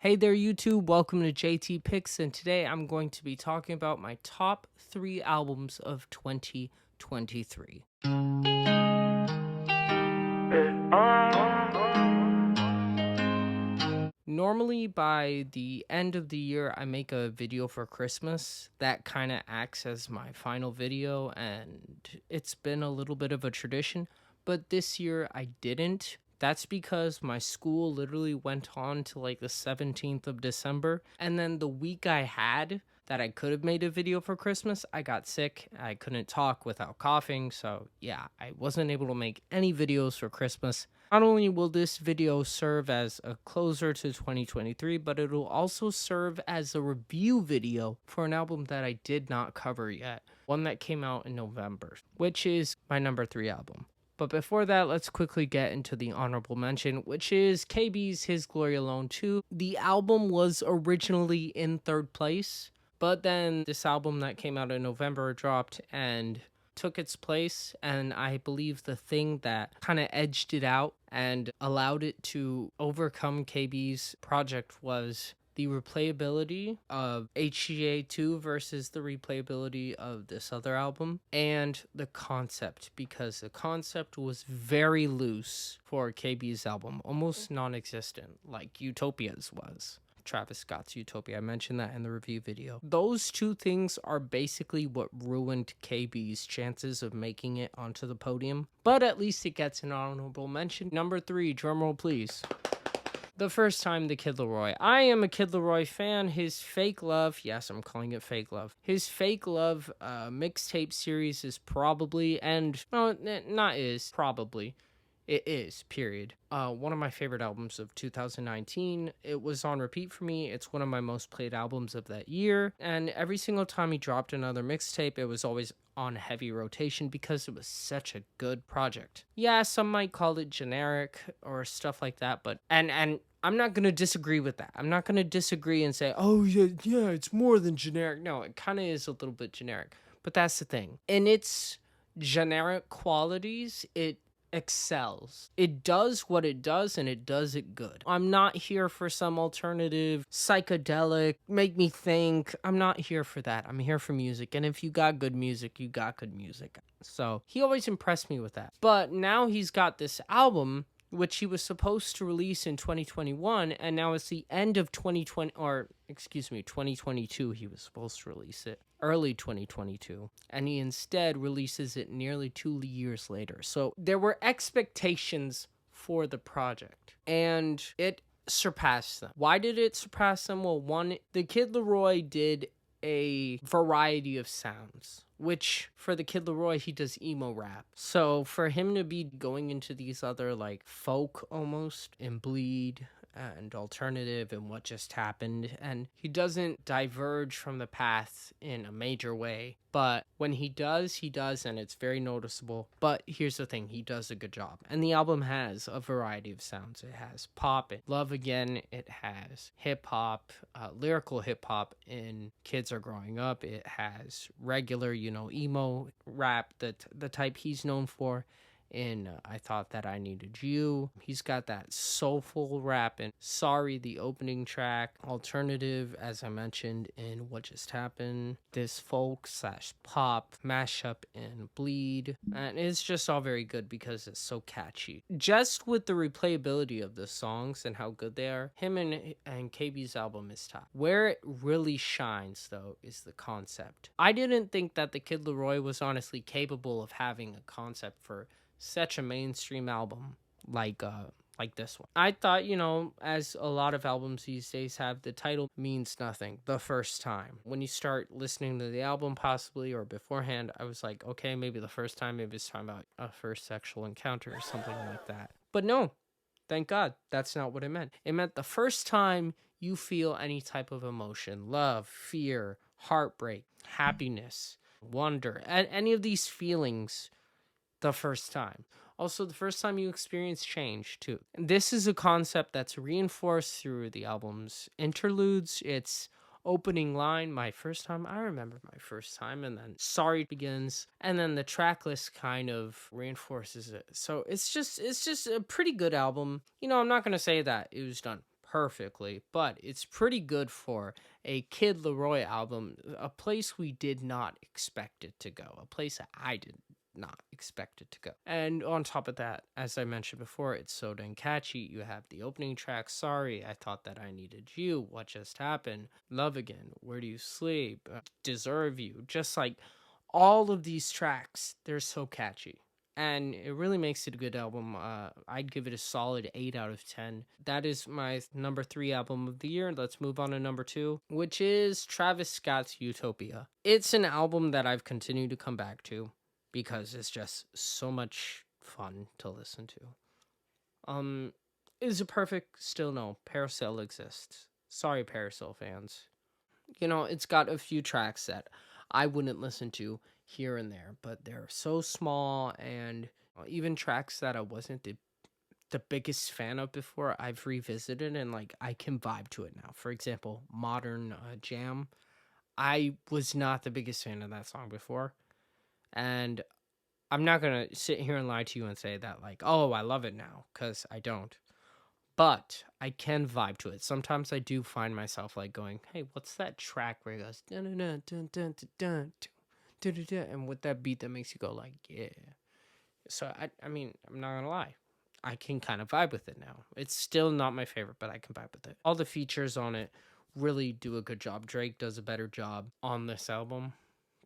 Hey there, YouTube. Welcome to JT Picks, and today I'm going to be talking about my top 3 albums of 2023. Normally, by the end of the year, I make a video for Christmas that kind of acts as my final video, and it's been a little bit of a tradition. But this year, I didn't. That's because my school literally went on to like the 17th of December. And then the week I had that I could have made a video for Christmas, I got sick. I couldn't talk without coughing. So, yeah, I wasn't able to make any videos for Christmas. Not only will this video serve as a closer to 2023, but it'll also serve as a review video for an album that I did not cover yet, one that came out in November, which is my number 3 album. But before that, let's quickly get into the honorable mention, which is KB's His Glory Alone 2. The album was originally in 3rd place, but then this album that came out in November dropped and took its place, and I believe the thing that kind of edged it out and allowed it to overcome KB's project was the replayability of HGA 2 versus the replayability of this other album, and the concept, because the concept was very loose for KB's album, almost non-existent, like Utopia's was. Travis Scott's Utopia. I mentioned that in the review video. Those two things are basically what ruined KB's chances of making it onto the podium, but at least it gets an honorable mention. Number 3, drumroll please. The First Time, the Kid Laroi. I am a Kid Laroi fan. His Fake Love, yes, I'm calling it Fake Love. His Fake Love mixtape series is probably, and no, not is, probably. It is, period. One of my favorite albums of 2019. It was on repeat for me. It's one of my most played albums of that year. And every single time he dropped another mixtape, it was always on heavy rotation because it was such a good project. Yeah, some might call it generic or stuff like that, but and I'm not going to disagree with that. I'm not going to disagree and say, "Oh yeah, it's more than generic." No, it kind of is a little bit generic. But that's the thing. In its generic qualities, it excels. It does what it does, and it does it good. I'm not here for some alternative psychedelic make me think. I'm not here for that. I'm here for music, and if you got good music, you got good music. So he always impressed me with that. But now he's got this album which he was supposed to release in 2021, and now it's the end of 2022. He was supposed to release it early 2022, and he instead releases it nearly 2 years later. So there were expectations for the project, and it surpassed them. Why did it surpass them? Well, one, the Kid Laroi did a variety of sounds, which for the Kid Laroi, he does emo rap. So for him to be going into these other like folk almost and Bleed and alternative and What Just Happened, and he doesn't diverge from the path in a major way, but when he does, and it's very noticeable. But here's the thing, he does a good job, and the album has a variety of sounds. It has pop and Love Again, it has hip-hop, lyrical hip-hop in Kids Are Growing Up, it has regular, emo rap, the type he's known for in I Thought That I Needed You. He's got that soulful rap in Sorry, the opening track, alternative, as I mentioned, in What Just Happened, this folk / pop mashup in Bleed, and it's just all very good because it's so catchy. Just with the replayability of the songs and how good they are, him and KB's album is top. Where it really shines, though, is the concept. I didn't think that the Kid Laroi was honestly capable of having a concept for such a mainstream album like this one. I thought, as a lot of albums these days have, the title means nothing the first time. When you start listening to the album possibly or beforehand, I was like, okay, maybe the first time, maybe it's talking about a first sexual encounter or something like that. But no, thank God, that's not what it meant. It meant the first time you feel any type of emotion, love, fear, heartbreak, happiness, wonder, and any of these feelings the first time. Also, the first time you experience change, too. This is a concept that's reinforced through the album's interludes. Its opening line, my first time, I remember my first time, and then Sorry begins, and then the track list kind of reinforces it. So it's just a pretty good album. I'm not going to say that it was done perfectly, but it's pretty good for a Kid Laroi album, a place we did not expect it to go, a place that I did not expect it to go. And on top of that, as I mentioned before, it's so dang catchy. You have the opening track, Sorry, I Thought That I Needed You, What Just Happened, Love Again, Where Do You Sleep, Deserve You, just like all of these tracks, they're so catchy. And it really makes it a good album. I'd give it a solid 8 out of 10. That is my number 3 album of the year. Let's move on to number 2, which is Travis Scott's Utopia. It's an album that I've continued to come back to because it's just so much fun to listen to. Is it perfect? Still no. Parasail exists. Sorry, Parasail fans. It's got a few tracks that I wouldn't listen to here and there, but they're so small, and even tracks that I wasn't the biggest fan of before, I've revisited and like I can vibe to it now. For example, Modern Jam. I was not the biggest fan of that song before, and I'm not gonna sit here and lie to you and say that like, oh, I love it now, because I don't. But I can vibe to it. Sometimes I do find myself like going, hey, what's that track where it goes dun dun dun dun dun dun dun dun dun, and with that beat that makes you go like, yeah. So I mean, I'm not gonna lie, I can kind of vibe with it now. It's still not my favorite, but I can vibe with it. All the features on it really do a good job. Drake does a better job on this album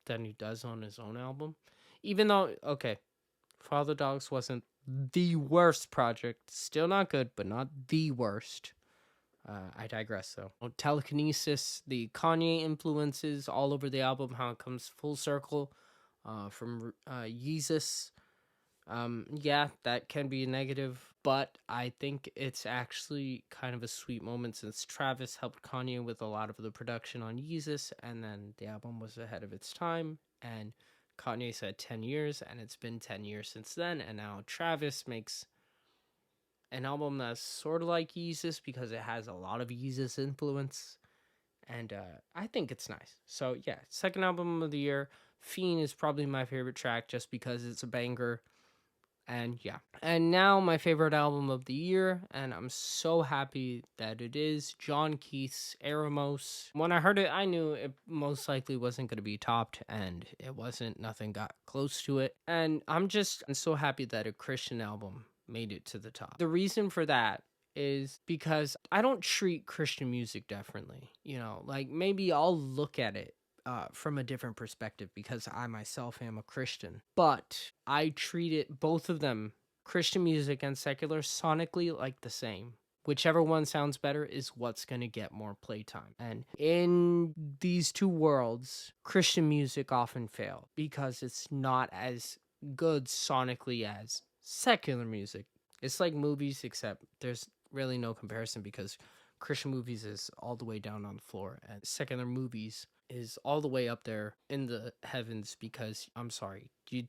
than he does on his own album. Even though, okay, Father Dogs wasn't the worst project. Still not good, but not the worst. I digress, though. Telekinesis, the Kanye influences all over the album, how it comes full circle from Yeezus. Yeah, that can be a negative, but I think it's actually kind of a sweet moment since Travis helped Kanye with a lot of the production on Yeezus, and then the album was ahead of its time, and Kanye said 10 years, and it's been 10 years since then, and now Travis makes an album that's sort of like Yeezus because it has a lot of Yeezus influence, and I think it's nice. So yeah, second album of the year. Fiend is probably my favorite track just because it's a banger. And yeah. And now my favorite album of the year, and I'm so happy that it is John Keith's Eremos. When I heard it, I knew it most likely wasn't going to be topped, and it wasn't. Nothing got close to it. And I'm so happy that a Christian album made it to the top. The reason for that is because I don't treat Christian music differently. Like maybe I'll look at it from a different perspective because I myself am a Christian. But I treat it, both of them, Christian music and secular, sonically like the same. Whichever one sounds better is what's going to get more playtime. And in these two worlds, Christian music often fails because it's not as good sonically as secular music. It's like movies, except there's really no comparison because Christian movies is all the way down on the floor and secular movies is all the way up there in the heavens because I'm sorry, you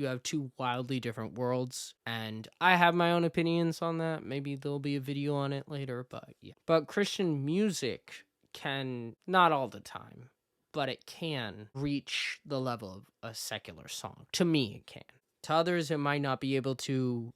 have two wildly different worlds, and I have my own opinions on that. Maybe there'll be a video on it later, but yeah. But Christian music can, not all the time, but it can reach the level of a secular song. To me, it can. To others, it might not be able to,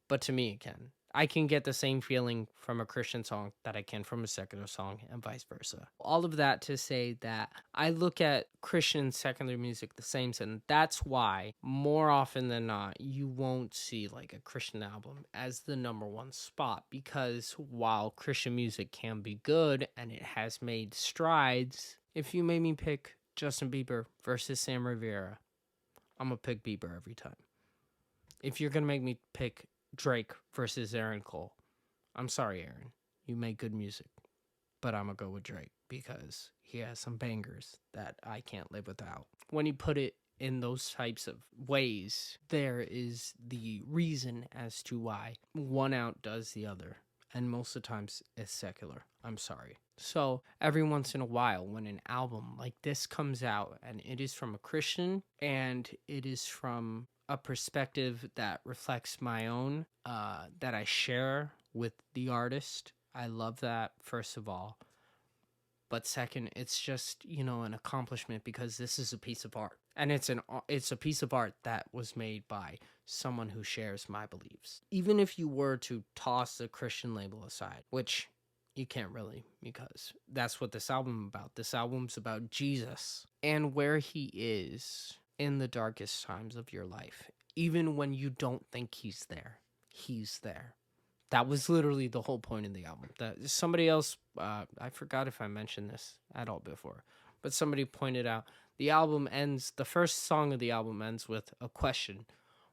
but to me, it can. I can get the same feeling from a Christian song that I can from a secular song, and vice versa. All of that to say that I look at Christian secular music the same, and that's why more often than not you won't see like a Christian album as the number one spot, because while Christian music can be good and it has made strides, if you made me pick Justin Bieber versus Sam Rivera, I'm gonna pick Bieber every time. If you're gonna make me pick Drake versus Aaron Cole, I'm sorry, Aaron, you make good music, but I'm gonna go with Drake because he has some bangers that I can't live without. When you put it in those types of ways, there is the reason as to why one outdoes the other, and most of the times it's secular. I'm sorry. So every once in a while, when an album like this comes out and it is from a Christian and it is from a perspective that reflects my own, that I share with the artist, I love that, first of all. But second, it's just, an accomplishment because this is a piece of art. And it's a piece of art that was made by someone who shares my beliefs. Even if you were to toss the Christian label aside, which You can't really, because that's what this album about. This album's about Jesus and where he is in the darkest times of your life. Even when you don't think he's there. That was literally the whole point of the album. That somebody else, I forgot if I mentioned this at all before, but somebody pointed out the first song of the album ends with a question: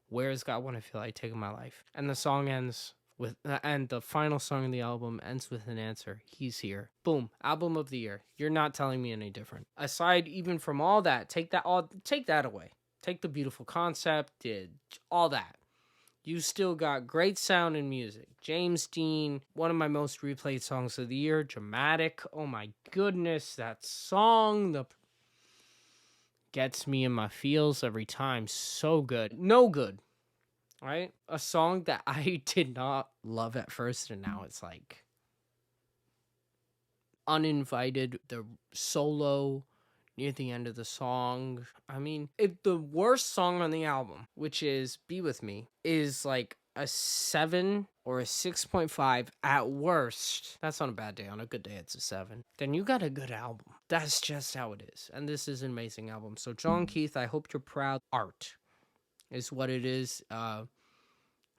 where is God when I feel like taking my life? And the song ends with, and the final song of the album ends with an answer: he's here. Boom, album of the year. You're not telling me any different. Aside even from all that, take that away. Take the beautiful concept, all that. You still got great sound and music. James Dean, one of my most replayed songs of the year. Dramatic. Oh my goodness, that song gets me in my feels every time. So good. No good. Right? A song that I did not love at first, and now it's like uninvited. The solo near the end of the song. I mean, if the worst song on the album, which is Be With Me, is like a 7 or a 6.5 at worst, that's on a bad day. On a good day, it's a 7. Then you got a good album. That's just how it is. And this is an amazing album. So, John Keith, I hope you're proud. Art is what it is.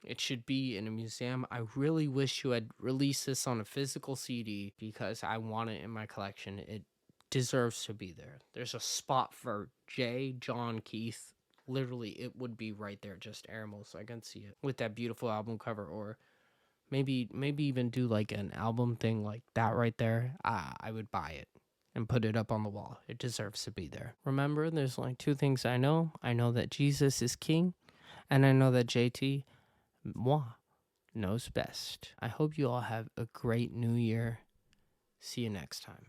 It should be in a museum. I really wish you had released this on a physical CD because I want it in my collection. It deserves to be there. There's a spot for John Keith. Literally, it would be right there, just Airmo, so I can see it with that beautiful album cover, or maybe even do like an album thing like that right there. I would buy it and put it up on the wall. It deserves to be there. Remember, there's like 2 things I know. I know that Jesus is king, and I know that JT Moi knows best. I hope you all have a great new year. See you next time.